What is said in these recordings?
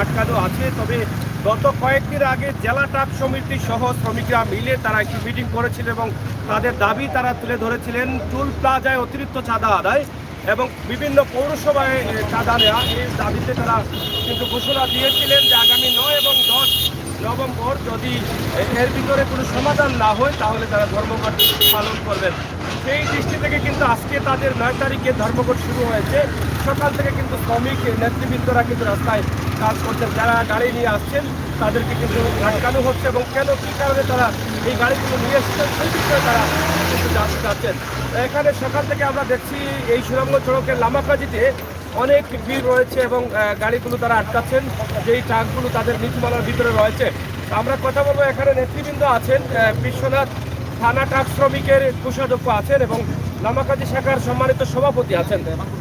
আটকানো আছে। তবে গত কয়েকদিন আগে জেলা ট্রাক সমিতি সহ শ্রমিকরা মিলে তারা একটি মিটিং করেছিল এবং তাদের দাবি তারা তুলে ধরেছিলেন টুল প্লাজায় অতিরিক্ত চাঁদা আদায় এবং বিভিন্ন পৌরসভায় চাঁদা নেওয়া। এই দাবিতে তারা কিন্তু ঘোষণা দিয়েছিলেন যে আগামী 9 এবং 10 নভেম্বর যদি এর ভিতরে কোনো সমাধান না হয় তাহলে তারা ধর্মঘট পালন করবেন। সেই দৃষ্টি থেকে কিন্তু আজকে তাদের 9 তারিখে ধর্মঘট শুরু হয়েছে। সকাল থেকে কিন্তু শ্রমিক নেতৃবৃন্দরা কিন্তু রাস্তায় কাজ করছেন। যারা গাড়ি নিয়ে আসছেন তাদেরকে কিন্তু আটকানো হচ্ছে এবং কেন কী কারণে তারা এই গাড়িগুলো নিয়ে এসেছেন সেই বিষয়ে তারা কিন্তু জানতে চাচ্ছেন। এখানে সকাল থেকে আমরা দেখছি এই সুরঙ্গ সড়কের লামাকাজিতে অনেক ভিড় রয়েছে এবং গাড়িগুলো তারা আটকাচ্ছেন, যেই ট্রাকগুলো তাদের নীতিমালার ভিতরে রয়েছে। আমরা কথা বলবো, এখানে নেতৃবৃন্দ আছেন, বিশ্বনাথ থানা ট্রাক শ্রমিকের কোষাধ্যক্ষ আছেন এবং লামাকাজি শাখার সম্মানিত সভাপতি আছেন,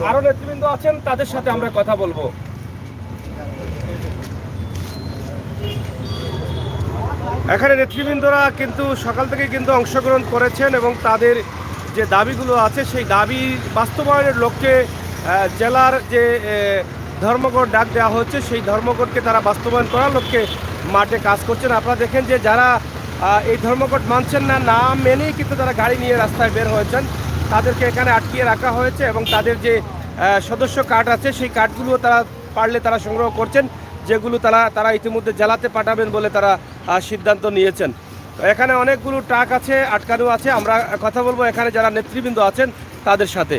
আরও নেতৃবৃন্দ আছেন, তাদের সাথে আমরা কথা বলবো। এখানে নেতৃবৃন্দরা কিন্তু সকাল থেকে কিন্তু অংশগ্রহণ করেছেন এবং তাদের যে দাবিগুলো আছে সেই দাবি বাস্তবায়নের লক্ষ্যে জেলার যে ধর্মঘট ডাক দেওয়া হচ্ছে সেই ধর্মঘটকে তারা বাস্তবায়ন করার লক্ষ্যে মাঠে কাজ করছেন। আপনারা দেখেন যে যারা এই ধর্মঘট মানছেন না, না মেনেই কিন্তু তারা গাড়ি নিয়ে রাস্তায় বের হয়েছেন, তাদেরকে এখানে আটকিয়ে রাখা হয়েছে এবং তাদের যে সদস্য কার্ড আছে সেই কার্ডগুলো তারা পারলে তারা সংগ্রহ করছেন, যেগুলো তারা ইতিমধ্যে জেলাতে পাঠাবেন বলে তারা সিদ্ধান্ত নিয়েছেন। এখানে অনেকগুলো ট্রাক আছে, আটকানো আছে। আমরা কথা বলবো এখানে যারা নেতৃবৃন্দ আছেন তাদের সাথে।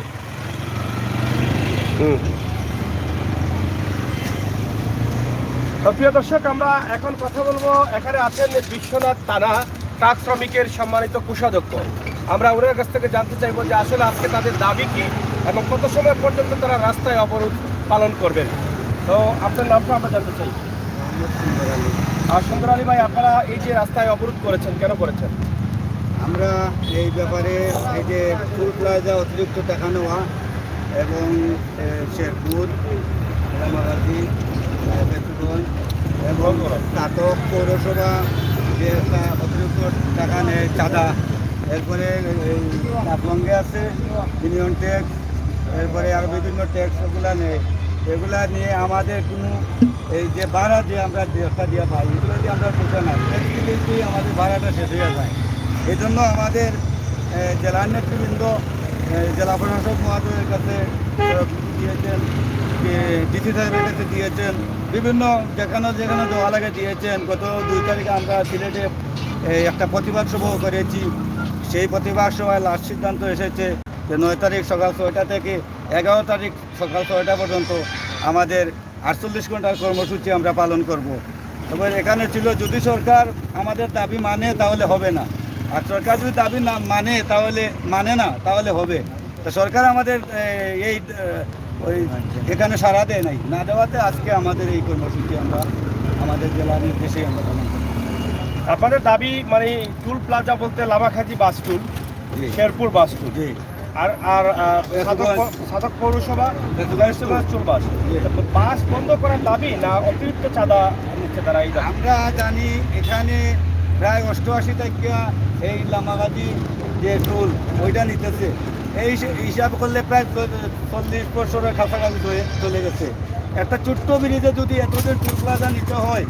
প্রিয় দর্শক, আমরা এখন কথা বলবো, এখানে আছেন বিশ্বনাথ থানা ট্রাক শ্রমিকের সম্মানিত কোষাধ্যক্ষ। আমরা ওনার কাছ থেকে জানতে চাইবো যে আসলে আজকে তাদের দাবি কি এবং কত সময় পর্যন্ত তারা রাস্তায় অবরোধ পালন করবেন। তো আপনার নামটা আমরা জানতে চাই। আর সুন্দর আলী ভাই, আপনারা এই যে রাস্তায় অবরোধ করেছেন, কেন করেছেন? আমরা এই ব্যাপারে এই যে টুল প্লাজা অতিরিক্ত টাকা নেওয়া এবং শেরপুর, রামাগাজী, বেতুগঞ্জ এবং কাতক পৌরসভা যে একটা অতিরিক্ত টাকা নেয় চাঁদা, এরপরে এই কাপলঙ্গে আছে ইউনিয়ন ট্যাক্স, এরপরে আরও বিভিন্ন ট্যাক্স ওগুলা নেয়। এগুলা নিয়ে আমাদের কোনো এই যে ভাড়া যে আমরা একটা দিয়ে পাই এগুলো দিয়ে আমরা পোষা না, ট্যাক্সি আমাদের ভাড়াটা শেষ হয়ে যায়। এই জন্য আমাদের জেলার নেতৃবৃন্দ জেলা প্রশাসক মহোদয়ের কাছে দিয়েছেন, ডিসি সাহেবের কাছে দিয়েছেন, বিভিন্ন যেখানে যেখানে দেওয়া লাগে দিয়েছেন। গত 2 তারিখে আমরা সিলেটে একটা প্রতিবাদ সভা করেছি। সেই প্রতিবাদ সভায় লাস্ট সিদ্ধান্ত এসেছে যে 9 তারিখ সকাল 6টা থেকে 11 তারিখ সকাল 6টা পর্যন্ত আমাদের 48 ঘন্টার কর্মসূচি আমরা পালন করব। তবে এখানে ছিল যদি সরকার আমাদের দাবি মানে তাহলে হবে না, আর সরকার যদি দাবি না মানে না তাহলে হবে। তো সরকার আমাদের এই এখানে সাড়া দেয় নাই, না দেওয়াতে আজকে আমাদের এই কর্মসূচি আমরা আমাদের জেলার নির্দেশে আমরা পালন করি। আপনাদের দাবি মানে টুল প্লাজা বলতে লামাখাজি বাস টুল, শেরপুর বাস টুল, আর আর সাধক পৌরসভা টুল বাস বন্ধ করার দাবি না অতিরিক্ত চাঁদা নিচ্ছে তারা? এই আমরা জানি এখানে প্রায় 88 থেকে এই লামাগাজি যে টুল ওইটা নিতেছে, এই হিসাব করলে প্রায় 40 বছরের কাছাকাছি চলে গেছে। একটা ছোট্ট ব্রিজে যদি এতদিন টুল প্লাজা নিতে হয়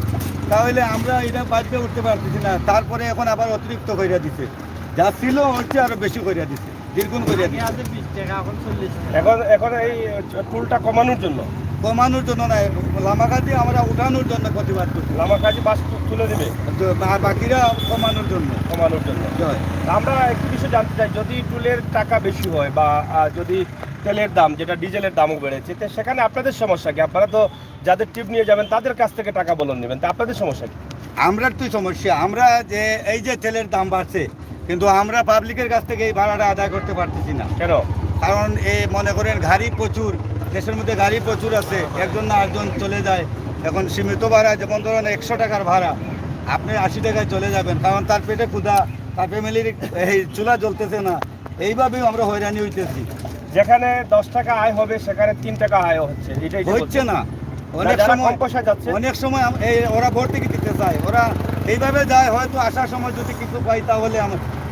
তাহলে আমরা এটা বাঁচতে উঠতে পারতেছি না। তারপরে এখন আবার অতিরিক্ত কইরা দিচ্ছে, যা ছিল হচ্ছে আরো বেশি কইরা দিচ্ছে, দ্বিগুণ কইরা দিচ্ছে। এখন এই টুলটা কমানোর জন্য না, লামাগাজি আমরা উঠানোর জন্য প্রতিবাদ করছি। লামাখাজি বাস তুলে দেবে, বাকিরা কমানোর জন্য। আমরা একটু বিষয় জানতে চাই, যদি টুলের টাকা বেশি হয় বা যদি তেলের দাম যেটা ডিজেলের দামও বেড়েছে, তো সেখানে আপনাদের সমস্যা কি? আপনারা তো যাদের টিপ নিয়ে যাবেন তাদের কাছ থেকে টাকা বলুন নেবেন, তা আপনাদের সমস্যা কি? আমরা তো সমস্যা, আমরা যে এই যে তেলের দাম বাড়ছে কিন্তু আমরা পাবলিকের কাছ থেকে এই ভাড়াটা আদায় করতে পারতেছি না। কেন? কারণ এই মনে করেন গাড়ি প্রচুর, দেশের মধ্যে গাড়ি প্রচুর আছে, একজন না আরেকজন চলে যায়। এখন সীমিত ভাড়া, যেমন ধরেন 100 টাকার ভাড়া, আপনি 80 টাকায় চলে যাবেন, কারণ তার পেটে ক্ষুধা, তার ফ্যামিলির এই চুলা জ্বলতেছে না। এইভাবেই আমরা হয়রানি হইতেছি। যেখানে 10 টাকা আয় হবে সেখানে 3 টাকা আয় হচ্ছে, এটাই হচ্ছে না। অনেক সময় ওরা ভর্তুকি দিতে চায়, ওরা এইভাবে যায়, হয়তো আসার সময় যদি কিছু পাই তাহলে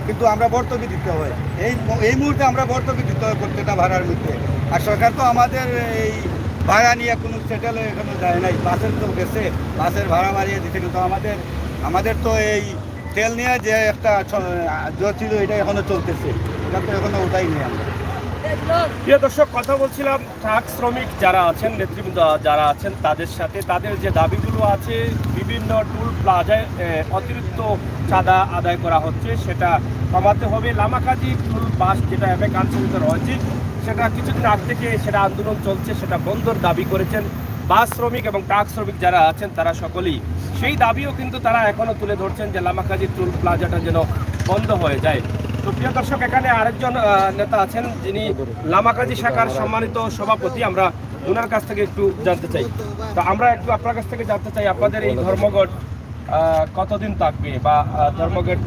কিন্তু আমরা ভর্তুকি দিতে হয়। এই মুহূর্তে আমরা ভর্তুকি দিতে হয় প্রত্যেকটা ভাড়ার মধ্যে। আর সরকার তো আমাদের এই ভাড়া নিয়ে কোনো সেটেল এখনো যায় নাই। বাসের তো গেছে, বাসের ভাড়া বাড়িয়ে দিচ্ছে, কিন্তু আমাদের তো এই তেল নিয়ে যে একটা ছিল এটা এখনো চলতেছে, এটা তো এখনো ওটাই নেই। আমরা প্রিয় দর্শক, কথা বলছিলাম ট্রাক শ্রমিক যারা আছেন, নেতৃবৃন্দ যারা আছেন তাদের সাথে। তাদের যে দাবিগুলো আছে, বিভিন্ন টুল প্লাজায় অতিরিক্ত চাঁদা আদায় করা হচ্ছে, সেটা কমাতে হবে। লামাকাজি টুল বাস যেটা এফএ কাঞ্চনিত রয়েছে, সেটা কিছুদিন আগ থেকে সেটা আন্দোলন চলছে, সেটা বন্ধর দাবি করেছেন বাস শ্রমিক এবং ট্রাক শ্রমিক যারা আছেন তারা সকলেই। সেই দাবিও কিন্তু তারা এখনো তুলে ধরছেন যে লামাকাজি টুল প্লাজাটা যেন বন্ধ হয়ে যায়। তো প্রিয় দর্শক, এখানে আরেকজন নেতা আছেন যিনি লামাকাজি শাখার সম্মানিত সভাপতি। আমরা ওনার কাছ থেকে একটু জানতে চাই। তো আমরা একটু আপনার কাছ থেকে জানতে চাই, আপনাদের এই ধর্মঘট কতদিন থাকবে, বা ধর্মঘট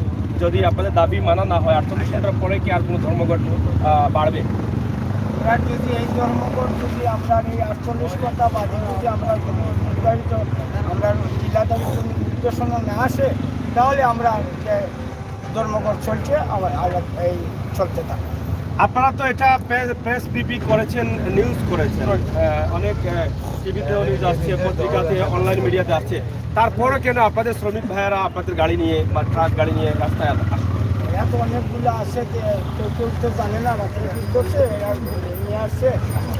যদি আপনাদের দাবি মানা না হয় 48 ঘন্টার পরে কি আর কোনো ধর্মঘট বাড়বে? যদি এই ধর্মঘট যদি আমরা এই 48 ঘন্টা বাদে যদি আমরা কোনো নির্ধারিত আমরা জেলাদারি কোনো নির্দেশনা না আসে, তাহলে আমরা যে ধর্মঘট চলছে এই চলতে থাকে। আপনারা তো এটা প্রেস বিপি করেছেন, নিউজ করেছেন, অনেক টিভিতেও নিউজ আসছে, পত্রিকাতে, অনলাইন মিডিয়াতে আসছে, তারপরে কেন আপনাদের শ্রমিক ভাইয়েরা আপনাদের গাড়ি নিয়ে বা ট্রাক গাড়ি নিয়ে রাস্তায় আসছে? এরা তো অনেকগুলো আছে যে কেউ তো জানে না বা কেউ কী করছে, এরা নিয়ে আসছে।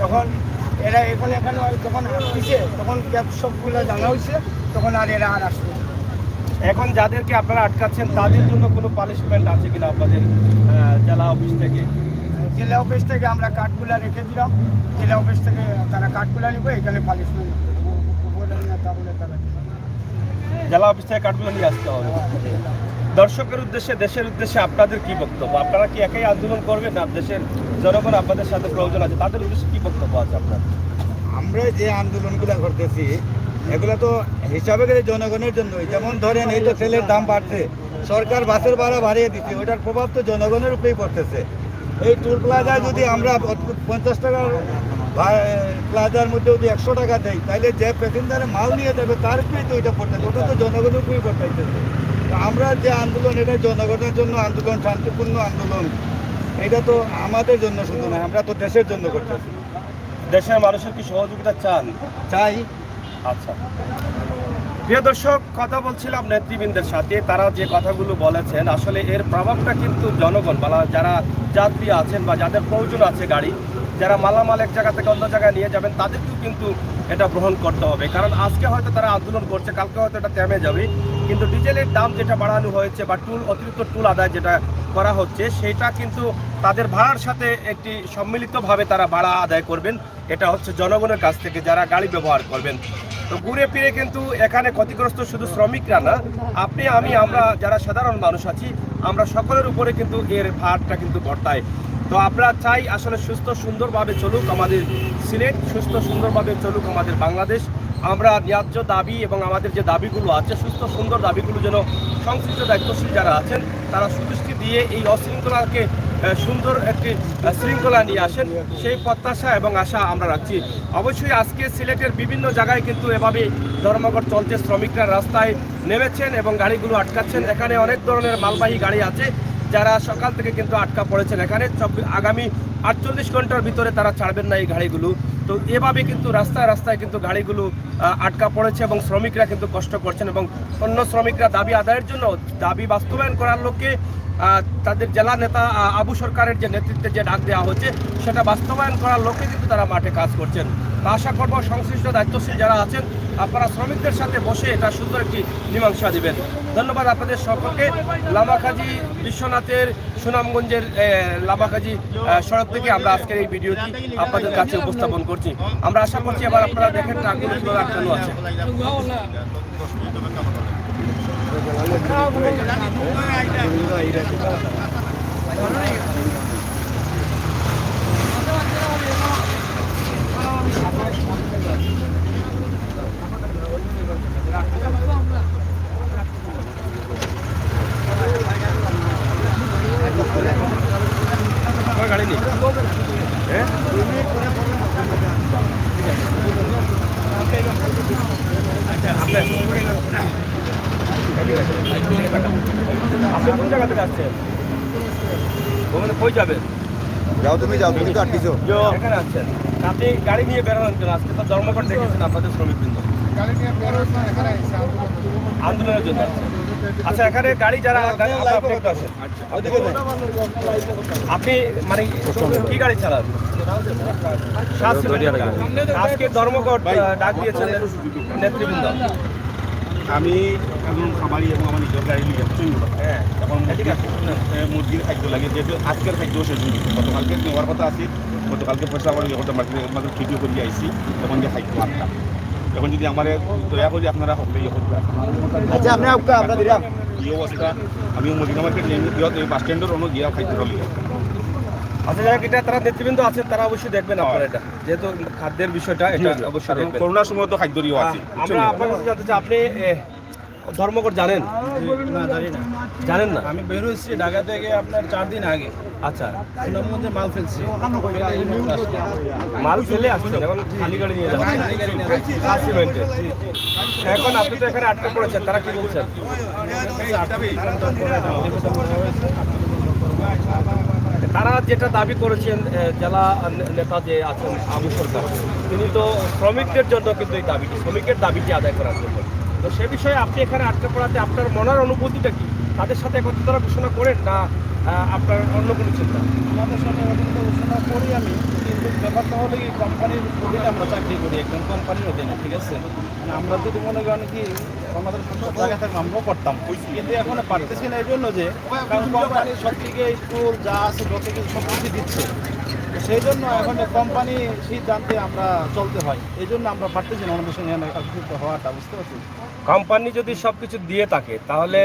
তখন এরা এখানে যখন আসছে তখন ক্যাব সবগুলো জানা হয়েছে, তখন আর এরা আর আসবে। এখন যাদেরকে আপনারা আটকাচ্ছেন তাদের জন্য কোনো পানিশমেন্ট আছে কিনা আপনাদের জেলা অফিস থেকে? জেলা অফিস থেকে আমরা কার্ডগুলো রেখে দিলাম, জেলা অফিস থেকে তারা কার্ডগুলো নিবে, এখানে পালিশমেন্ট জেলা অফিস থেকে কার্ডগুলো নিয়ে আসতে হবে। দর্শকের উদ্দেশ্যে, দেশের উদ্দেশ্যে আপনাদের কি বক্তব্য? আপনারা কি একাই আন্দোলন করবেন না দেশের জনগণ আপনাদের সাথে প্রয়োজন আছে, তাদের উদ্দেশ্যে কি বক্তব্য আছে আপনার? আমরা যে আন্দোলনগুলো করতেছি এগুলো তো হিসাবে করে জনগণের জন্যই। যেমন ধরেন এই তো তেলের দাম বাড়ছে, সরকার বাসের ভাড়া বাড়িয়ে দিচ্ছে, ওটার প্রভাব তো জনগণের উপরেই পড়তেছে। এই টুল প্লাজায় যদি আমরা 50 টাকার প্লাজার মধ্যে যদি 100 টাকা দেয়, তাহলে যে প্যাসেঞ্জারে মাল নিয়ে যাবে তার উপরেই তো ওইটা পড়তেছে, ওটা তো জনগণের উপরেই পড়তেছে। আমরা যে আন্দোলন, এটা জনগণের জন্য আন্দোলন, শান্তিপূর্ণ আন্দোলন। এটা তো আমাদের জন্য শুধু নয়, আমরা তো দেশের জন্য করতেছি। দেশের মানুষের কি সহযোগিতা চান? চাই। আচ্ছা, প্রিয় দর্শক, কথা বলছিলাম নেতৃবৃন্দের সাথে। তারা যে কথাগুলো বলেছেন, আসলে এর প্রভাবটা কিন্তু জনগণ বা যারা যাত্রী আছেন বা যাদের প্রয়োজন আছে গাড়ি, যারা মালামাল এক জায়গা থেকে অন্য জায়গায় নিয়ে যাবেন, তাদেরকেও কিন্তু এটা গ্রহণ করতে হবে। কারণ আজকে হয়তো তারা আন্দোলন করছে, কালকে হয়তো এটা থেমে যাবে, কিন্তু ডিজেলের দাম যেটা বাড়ানো হয়েছে বা অতিরিক্ত টুল আদায় যেটা করা হচ্ছে, সেটা কিন্তু তাদের ভাড়ার সাথে একটি সম্মিলিতভাবে তারা ভাড়া আদায় করবেন। এটা হচ্ছে জনগণের কাছ থেকে যারা গাড়ি ব্যবহার করবেন। তো ঘুরে ফিরে কিন্তু এখানে ক্ষতিগ্রস্ত শুধু শ্রমিকরা না, আপনি আমি, আমরা যারা সাধারণ মানুষ আছি, আমরা সকলের উপরে কিন্তু এর ভারটা কিন্তু বর্তায়। তো আমরা চাই আসলে সুস্থ সুন্দরভাবে চলুক আমাদের সিলেট, সুস্থ সুন্দরভাবে চলুক আমাদের বাংলাদেশ। আমরা ন্যায্য দাবি এবং আমাদের যে দাবিগুলো আছে, সুস্থ সুন্দর দাবিগুলো যেন সংশ্লিষ্ট দায়িত্বশীল যারা আছেন তারা সুদৃষ্টি দিয়ে এই অশৃঙ্খলাকে সুন্দর একটি শৃঙ্খলা নিয়ে আসেন, সেই প্রত্যাশা এবং আশা আমরা রাখছি। অবশ্যই আজকে সিলেটের বিভিন্ন জায়গায় কিন্তু এভাবে ধর্মঘট চলছে, শ্রমিকরা রাস্তায় নেমেছেন এবং গাড়িগুলো আটকাচ্ছেন। এখানে অনেক ধরনের মালবাহী গাড়ি আছে যারা সকাল থেকে কিন্তু আটকা পড়েছেন। এখানে আগামী 48 ঘন্টার ভিতরে তারা ছাড়বেন না এই গাড়িগুলো। তো এভাবে কিন্তু রাস্তায় রাস্তায় কিন্তু গাড়িগুলো আটকা পড়েছে এবং শ্রমিকরা কিন্তু কষ্ট করছেন, এবং অন্য শ্রমিকরা দাবি আদায়ের জন্য, দাবি বাস্তবায়ন করার লক্ষ্যে তাদের জেলা নেতা আবু সরকারের যে নেতৃত্বে যে ডাক দেওয়া হচ্ছে, সেটা বাস্তবায়ন করার লক্ষ্যে কিন্তু তারা মাঠে কাজ করছেন। আশা করব সংশ্লিষ্ট দায়িত্বশীল যারা আছেন আপনারা শ্রমিকদের সাথে বসে এটা সুন্দর একটি মীমাংসা দিবেন। ধন্যবাদ আপনাদের সকলকে। লামাকাজি বিশ্বনাথের সুনামগঞ্জের লামাকাজি সড়ক থেকে আমরা আজকের এই ভিডিওটি আপনাদের কাছে উপস্থাপন করছি। আমরা আশা করছি এবার আপনারা দেখেন ট্রাকগুলো কিভাবে আটকানো আছে। গাড়ি নেই, হ্যাঁ আপনি কোন জায়গা থেকে আসছেন? ওখানে কই যাবেন? যাও, তুমি যাও, তুমি তো আটকিছো। এখানে আসছেন। আপনি গাড়ি নিয়ে বেরোলেন কেন? আজকে তো ধর্মঘট দেখেছেন আপনাদের শ্রমিকবৃন্দ আন্দোলনের জন্য। আচ্ছা, এখানে গাড়ি যারা আপনি একটু আসেন। আপনি মানে কি গাড়ি চালান? আজকে ধর্মঘট ডাক দিয়েছেন নেতৃবৃন্দ। আমি একজন খামারি এবং আমার নিজের গাড়ি নিয়ে যাচ্ছি এখন মুরগির খাদ্য লাগে, যেহেতু আজকের খাদ্য শেষ হয়ে গেছে। গতকালকে নেওয়ার কথা আছে, গতকালকে পয়সা আমার ইয়ে করতে মাঝে ভিডিও করে আইসি এখন যে খাদ্য আটটা। এখন যদি আমার দয়া করে আপনারা হলে ইয়ে করবেন। আচ্ছা, আপনি আপনার দিলাম এই অবস্থা আমি মদিনা মার্কেট বাস স্ট্যান্ডের অন্য গিয়া খাদ্য লিয়ে। আচ্ছা, যারা এটা তারা নেতৃবৃন্দ আছেন তারা অবশ্যই দেখবেন আপনারা এটা, যেহেতু খাদ্যের বিষয়টা এটা অবশ্যই দেখবেন। করোনার সময় তো খাদ্য ইয়ে আছে। আমরা আপনার কাছে জানতে চাই, আপনি ধর্মঘট জানেন? না, জানি না। জানেন না? আমি বের হয়েছি ঢাকা থেকে আপনার 4 দিন আগে। আচ্ছা, সুনামগঞ্জে মাল ফেলছি। মাল ফেলে আসছেন, এখন খালি গাড়ি নিয়ে যাচ্ছেন সিমেন্টের। এখন আপনি তো এখানে আটকে পড়েছেন, তারা কি বলছেন? তারা যেটা দাবি করেছেন, জেলা নেতা যে আছেন আবু সরকার, তিনি তো শ্রমিকদের জন্য কিন্তু এই দাবিটি, শ্রমিকের দাবিটি আদায় করার জন্য। তো সে বিষয়ে আপনি এখানে আটকে পড়াতে আপনার মনের অনুভূতিটা কি? তাদের সাথে একত্রতা ঘোষণা করেন না আপনার অন্য কোনো চিন্তা? আমাদের সাথে অধিকতা ঘোষণা করি আমি, কিন্তু ব্যাপারটা হলো কি, কোম্পানির অধীনে আমরা চাকরি করি, একদম কোম্পানির অধীনে, ঠিক আছে? মানে আমরা যদি মনে করেন কি আমাদের সব জায়গা থাকলে আমরাও করতাম, কিন্তু এখন পারতেছি না এই জন্য যে কারণ কোম্পানির সব থেকে টুল যা আছে যত কিছু সব কিছু দিচ্ছে, সেই জন্য এখন কোম্পানি সিদ্ধান্তে আমরা চলতে হয়, এই জন্য আমরা পারতেছি না আমাদের সঙ্গে একত্রিত হওয়াটা, বুঝতে পারছি? কোম্পানি যদি সবকিছু দিয়ে থাকে তাহলে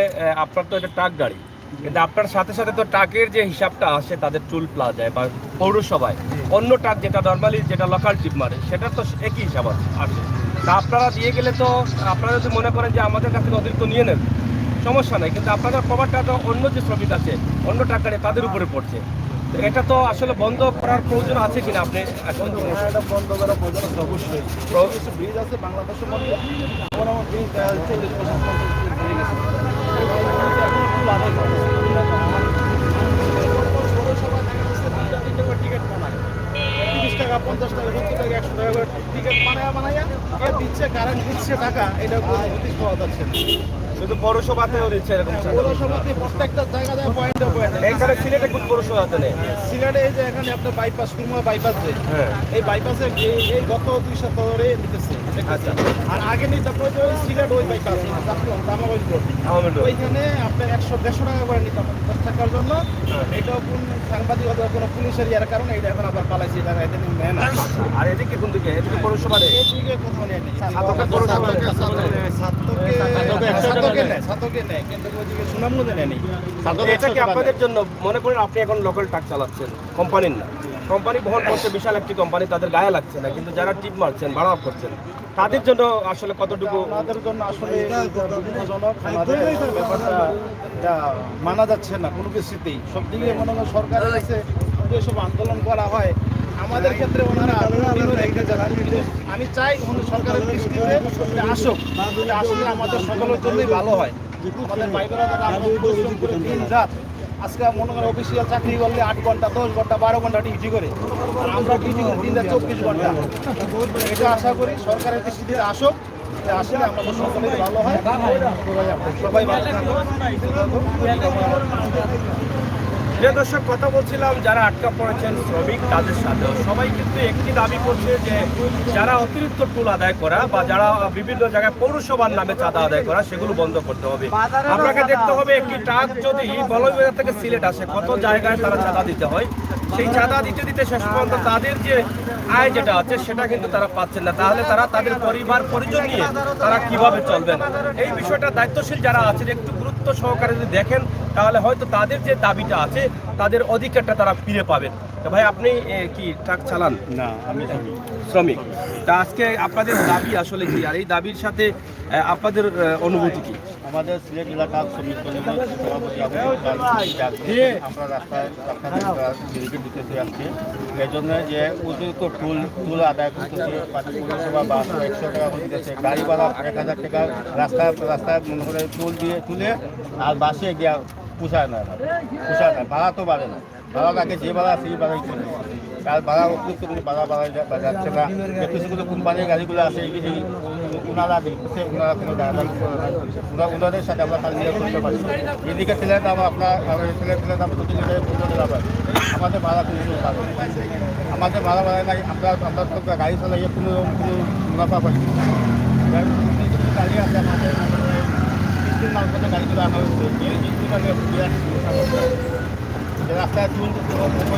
আপনার তো এটা ট্রাক গাড়ি, কিন্তু আপনার সাথে সাথে তো ট্রাকের যে হিসাবটা আসে তাদের টুল প্লাজায় বা পৌরসভায়, অন্য ট্রাক যেটা নর্মালি যেটা লোকাল টিপ মারে সেটা তো একই হিসাব আসে। তা আপনারা দিয়ে গেলে তো, আপনারা যদি মনে করেন যে আমাদের কাছ থেকে অতিরিক্ত নিয়ে নেন সমস্যা নাই, কিন্তু আপনাদের প্রভাবটা তো অন্য যে শ্রমিক আছে অন্য ট্রাক গাড়ি তাদের উপরে পড়ছে। তো এটা তো আসলে বন্ধ করার প্রয়োজন আছে কিনা আপনি এখন? এটা বন্ধ করা প্রয়োজন আছে অবশ্যই। কিছু ব্রিজ আছে বাংলাদেশের মধ্যে, কোনো ব্রিজ 40% হয়ে গেছে। টিকিট বানায় 30 টাকা 50 টাকা 70 টাকা 100 টাকা করে টিকিট বানায়া দিচ্ছে, কারেন্ট দিচ্ছে টাকা, এটা কোনো নোটিশ পাওয়া যাচ্ছে না। শুধু পৌরসভাতেও দিচ্ছে এরকম? পৌরসভাতে প্রত্যেকটা জায়গায় পয়েন্টে পয়েন্টে। এখানে সিলেটে কোন পৌরসভাতে নেই? সিলেটে এই যে এখানে আপনার বাইপাস, কুরমা বাইপাস যে, হ্যাঁ, এই বাইপাসে এই গত 2 সপ্তাহ ধরে নিতেছে। আচ্ছা। আর আগে নিতে প্রয়োজন সিলেট ওই বাইপাস দামাগঞ্জ রোড, ওইখানে আপনার 100-150 টাকা করে নিতে হবে 10 টাকার জন্য। এটাও কোন সাংবাদিকতা কোনো পুলিশের ইয়ার কারণে এটা এখন আবার পালাইছে, টাকা এদের নেয় না। আর এদিকে কোন দিকে? এদিকে পৌরসভা নেই? এদিকে কোথাও নেয় নি। ছাতকের পৌরসভা নেই? ছাতকে নেয়, কিন্তু ওইদিকে সুনামগঞ্জে নেয় নি। এটা কি আপনাদের জন্য, মনে করেন আপনি এখন লোকাল ট্রাক চালাচ্ছেন, কোম্পানির না, কোম্পানি বহন করছে, বিশাল একটি কোম্পানি, তাদের গায়ে লাগছে না, কিন্তু যারা টিপ মারছেন ভাড়া করছেন তাদের জন্য আসলে কতটুকু? আমাদের জন্য আসলে দুঃখজনক, আমাদের ব্যাপারটা যা মানা যাচ্ছে না কোনো কিছুতেই। সব দিকে মনে হয় সরকারের কাছে যেসব আন্দোলন করা হয়, আমাদের ক্ষেত্রে ওনারা রেখে যান। কিন্তু আমি চাই সরকারের দৃষ্টিতে আসুক, আসলে আমাদের সকলের জন্যই ভালো হয়। আমাদের ভাইবেরা যারা আমরা পরিশ্রম করে দিন রাত, আজকে মনে করেন অফিসিয়াল চাকরি করলে 8 ঘন্টা 10 ঘন্টা 12 ঘন্টা ডিউটি করে, আর আমরা ডিউটি করি দিন রাত 24 ঘন্টা। এটা আশা করি সরকারের দৃষ্টিতে আসুক, আসলে আমাদের সকলেই ভালো হয়, সবাই ভালো থাকুক। যে দর্শক, কথা বলছিলাম যারা আটকা পড়েছেন শ্রমিক, তাদের সাথেও সবাই কিন্তু একটি দাবি করছে যে যারা অতিরিক্ত টুল আদায় করা বা যারা বিভিন্ন জায়গায় পৌরসভার নামে চাঁদা আদায় করা সেগুলো বন্ধ করতে হবে। আপনাকে দেখতে হবে একটি ট্রাক যদি বলবাজার থেকে সিলেট আসে, কত জায়গায় তারা চাঁদা দিতে হয়, সেই চাঁদা দিতে দিতে শেষ পর্যন্ত তাদের যে আয় যেটা আছে সেটা কিন্তু তারা পাচ্ছেন না। তাহলে তারা তাদের পরিবার পরিজন নিয়ে তারা কিভাবে চলবেন? এই বিষয়টা দায়িত্বশীল যারা আছেন একটু গুরুত্ব সহকারে যদি দেখেন, তাহলে হয়তো তাদের যে দাবিটা আছে তাদের অধিকারটা তারা ফিরে পাবেন। তো ভাই, আপনি কি ট্রাক চালান? না, আমি শ্রমিক। তা আজকে আপনাদের দাবি আসলে কি, আর এই দাবির সাথে আপনাদের অনুভূতি কি? আমাদের সিলেট এলাকার শ্রমিক সভাপতি আমরা রাস্তায় ব্যারিকেড দিতেছি আজকে, এই জন্য যে অতিরিক্ত টুল আদায় করতেছে, পৌরসভা বা 100 টাকা করে দিতেছে, গাড়ি ভাড়া 1000 টাকা রাস্তায় মনে করে তুলে আর বাসে গিয়া পোষায় না, ভাড়া তো বাড়ে না, ভাড়া আগে যে ভাড়া সেই ভাড়াই চলে। বাধা অতিরিক্ত কোনো বাধা যাচ্ছে না। কিছু কিছু কোম্পানির গাড়িগুলো আছে এই ওনারা দিচ্ছে, ওনারা কোনো দাঁড়াদাঁড়ি করে না। ওনাদের সাথে আমরা কাজ নিয়ে করতে পারি। এদিকে ছেলের দাম আপনার ছেলের দাম প্রতি লিটারে 15 টাকা পায়। আমাদের ভাড়া কোনো পাবে না, আমাদের ভাড়া নাই। আমরা তো গাড়ি চালাইয়ে কোনো মুনাফা পাই। গাড়ি আছে আমাদের মালপত্র গাড়িগুলো আনা হচ্ছে রাস্তায় চুল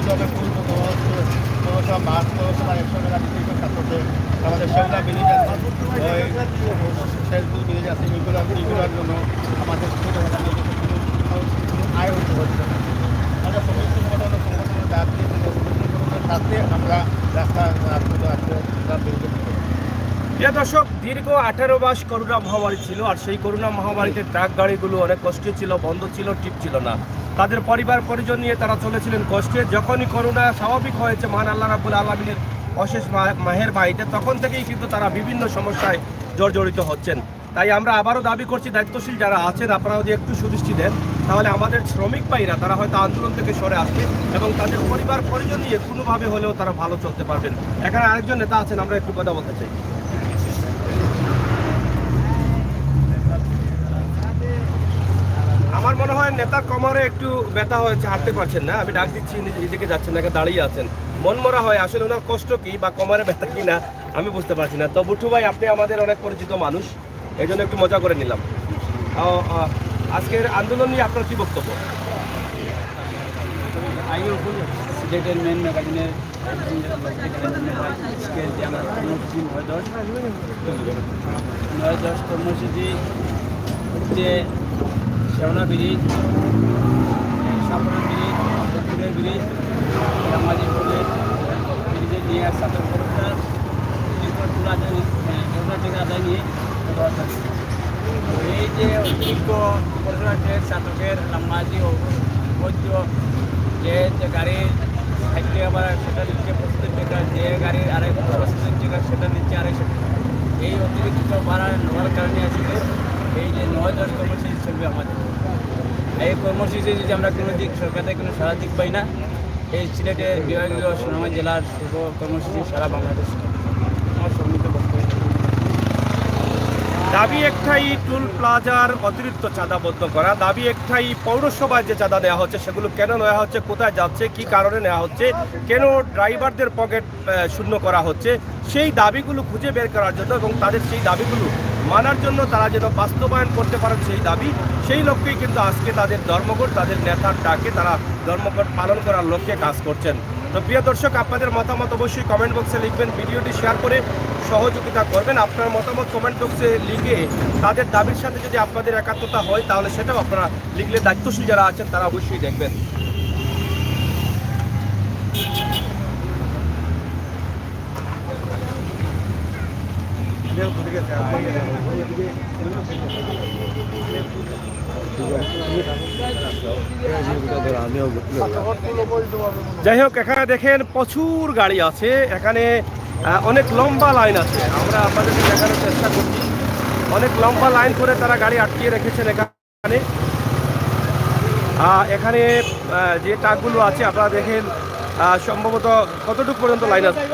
যাবে ফুল পৌরসভা বাস পৌরসভা 100 টাকা টিকিট করতে আমাদের সেগুলা বেরিয়ে যাচ্ছে, সেলফুল বেরিয়ে যাচ্ছে। এইগুলোর জন্য আমাদের আয় হতে হচ্ছে। আমরা সমস্ত সংগঠনের দাবি সাথে আমরা রাস্তা বেরিয়ে প্রিয় দর্শক, দীর্ঘ 18 মাস করোনা মহামারী ছিল, আর সেই করোনা মহামারীতে ট্রাক গাড়িগুলো অনেক কষ্টে ছিল, বন্ধ ছিল, টিপ ছিল না। তাদের পরিবার পরিজন নিয়ে তারা চলেছিলেন কষ্টে। যখনই করোনা স্বাভাবিক হয়েছে মহান আল্লাহ রাব্বুল আলামিনের অশেষ মাহের বাড়িতে, তখন থেকেই কিন্তু তারা বিভিন্ন সমস্যায় জর্জরিত হচ্ছেন। তাই আমরা আবারও দাবি করছি, দায়িত্বশীল যারা আছেন আপনারা যদি একটু সুদৃষ্টি দেন, তাহলে আমাদের শ্রমিক ভাইরা তারা হয়তো আন্দোলন থেকে সরে আসবে এবং তাদের পরিবার পরিজন নিয়ে কোনোভাবে হলেও তারা ভালো চলতে পারবেন। এখানে আরেকজন নেতা আছেন, আমরা একটু কথা বলতে চাই। আমার মনে হয় নেতার কোমরে একটু ব্যথা হয়েছে, হাঁটতে পারছেন না। আমি ডাক দিচ্ছি, এদিকে যাচ্ছেন না, দাঁড়িয়ে আছেন। মন মরা হয়, আসলে ওনার কষ্ট কি বা কোমরে ব্যথা কি না আমি বুঝতে পারছি না। তো বুট্টু ভাই, আপনি আমাদের অনেক পরিচিত মানুষ, এই জন্য একটু মজা করে নিলাম। আজকের আন্দোলন নিয়ে আপনার কি বক্তব্য? সিলেটের মেন ম্যাগাজিনের যে আমার কর্মসূচি 9-10 কর্মসূচি হচ্ছে শেওনা ব্রিজ, সাপড়া ব্রিজ, দক্ষিণের ব্রিজ, রামাজি ব্রিজে নিয়ে সাথে পরীক্ষার তুলা থেকে আদায় নিয়ে এই যে অতিরিক্ত পরিষদের শাসকের রামাজি অবৈধ যে গাড়ির 60 টাকা ভাড়া সেটা নিচ্ছে 75 টাকা, যে গাড়ির 250 টাকা সেটা নিচ্ছে 250 টাকা। এই অতিরিক্ত ভাড়া নেওয়ার কারণে আসলে এই যে 9-10 কর্মসূচি চলবে আমাদের। এই কর্মসূচি যদি আমরা কোনো দিক সরকার থেকে কোনো সারা দিক পাই না, এই সিলেটের বিভাগীয় সুনামগঞ্জ জেলার শুভ কর্মসূচি সারা বাংলাদেশ আমার সম্মিলিত বক্তব্য। দাবি একটাই, টুল প্লাজার অতিরিক্ত চাঁদা বদ্ধ করা। দাবি একটাই, পৌরসভায় যে চাঁদা দেওয়া হচ্ছে সেগুলো কেন নেওয়া হচ্ছে, কোথায় যাচ্ছে, কি কারণে নেওয়া হচ্ছে, কেন ড্রাইভারদের পকেট শূন্য করা হচ্ছে, সেই দাবিগুলো খুঁজে বের করার জন্য এবং তাদের সেই দাবিগুলো মানার জন্য তারা যেন বাস্তবায়ন করতে পারেন সেই দাবি, সেই লক্ষ্যেই কিন্তু আজকে তাদের ধর্মঘট, তাদের নেতার ডাকে তারা ধর্মঘট পালন করার লক্ষ্যে কাজ করছেন। তো প্রিয় দর্শক, আপনাদের মতামত অবশ্যই কমেন্ট বক্সে লিখবেন, ভিডিওটি শেয়ার করে সহযোগিতা করবেন। আপনার মতামত কমেন্ট বক্সে লিখে তাদের দাবির সাথে যদি আপনাদের একাত্মতা হয় তাহলে সেটাও আপনারা লিখলে দায়িত্বশীল যারা আছেন তারা অবশ্যই দেখবেন। যাই হোক, এখানে দেখেন প্রচুর গাড়ি আছে, এখানে অনেক লম্বা লাইন আছে। আমরা আপনাদেরকে দেখানোর চেষ্টা করছি, অনেক লম্বা লাইন করে তারা গাড়ি আটকিয়ে রেখেছেন এখানে। এখানে যে ট্রাকগুলো আছে আপনারা দেখেন, সম্ভবত কতটুকু পর্যন্ত লাইন আছে?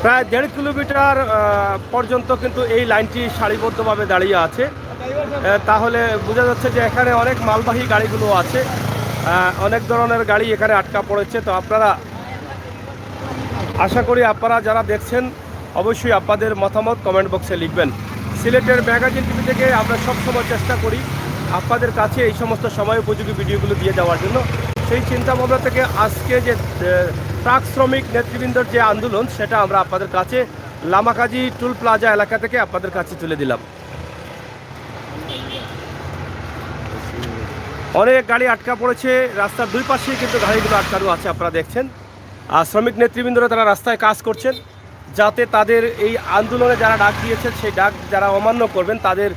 প্রায় 1.5 কিলোমিটার পর্যন্ত কিন্তু এই লাইনটি সারিবদ্ধভাবে দাঁড়িয়ে আছে। তাহলে বোঝা যাচ্ছে যে এখানে অনেক মালবাহী গাড়িগুলো আছে, অনেক ধরনের গাড়ি এখানে আটকা পড়েছে। তো আপনারা, আশা করি আপনারা যারা দেখছেন অবশ্যই আপনাদের মতামত কমেন্ট বক্সে লিখবেন। সিলেটের ম্যাগাজিন টিভি থেকে আমরা সবসময় চেষ্টা করি আপনাদের কাছে এই সমস্ত সময় উপযোগী ভিডিওগুলো দিয়ে যাওয়ার জন্য। সেই চিন্তা ভাবনা থেকে আজকে যে ট্রাক শ্রমিক নেতৃবৃন্দর যে আন্দোলন, সেটা আমরা আপনাদের কাছে লামাকাজি টুল প্লাজা এলাকা থেকে আপনাদের কাছে তুলে দিলাম। অনেক গাড়ি আটকা পড়েছে, রাস্তার দুই পাশেই কিন্তু গাড়িগুলো আটকানো আছে আপনারা দেখছেন। আর শ্রমিক নেতৃবৃন্দরা তারা রাস্তায় কাজ করছেন যাতে তাদের এই আন্দোলনে যারা ডাক দিয়েছেন সেই ডাক যারা অমান্য করবেন তাদের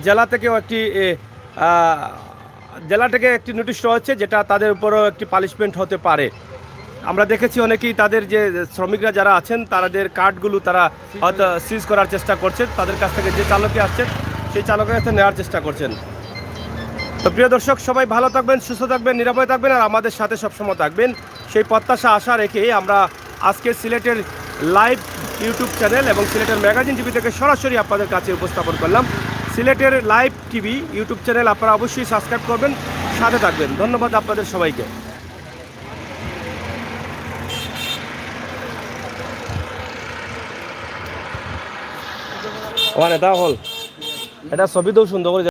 জেলা থেকেও একটি নোটিশ রয়েছে, যেটা তাদের উপরও একটি পানিশমেন্ট হতে পারে। আমরা দেখেছি অনেকেই তাদের যে শ্রমিকরা যারা আছেন তাদের কার্ডগুলো তারা হয়তো সিজ করার চেষ্টা করছেন, তাদের কাছ থেকে যে চালকে আসছেন সেই চালকের কাছে নেওয়ার চেষ্টা করছেন। তো প্রিয় দর্শক, সবাই ভালো থাকবেন, সুস্থ থাকবেন, নিরাপদে থাকবেন আর আমাদের সাথে সবসময় থাকবেন, সেই প্রত্যাশা আশা রেখে আমরা আজকে সিলেটের লাইভ ইউটিউব চ্যানেল এবং সিলেটের ম্যাগাজিন টিভি থেকে সরাসরি আপনাদের কাছে উপস্থাপন করলাম। সিলেটের লাইভ টিভি ইউটিউব চ্যানেল আপনারা অবশ্যই সাবস্ক্রাইব করবেন, সাথে থাকবেন। ধন্যবাদ আপনাদের সবাইকে। ওখানে তা হল এটা ছবি তো সুন্দর করে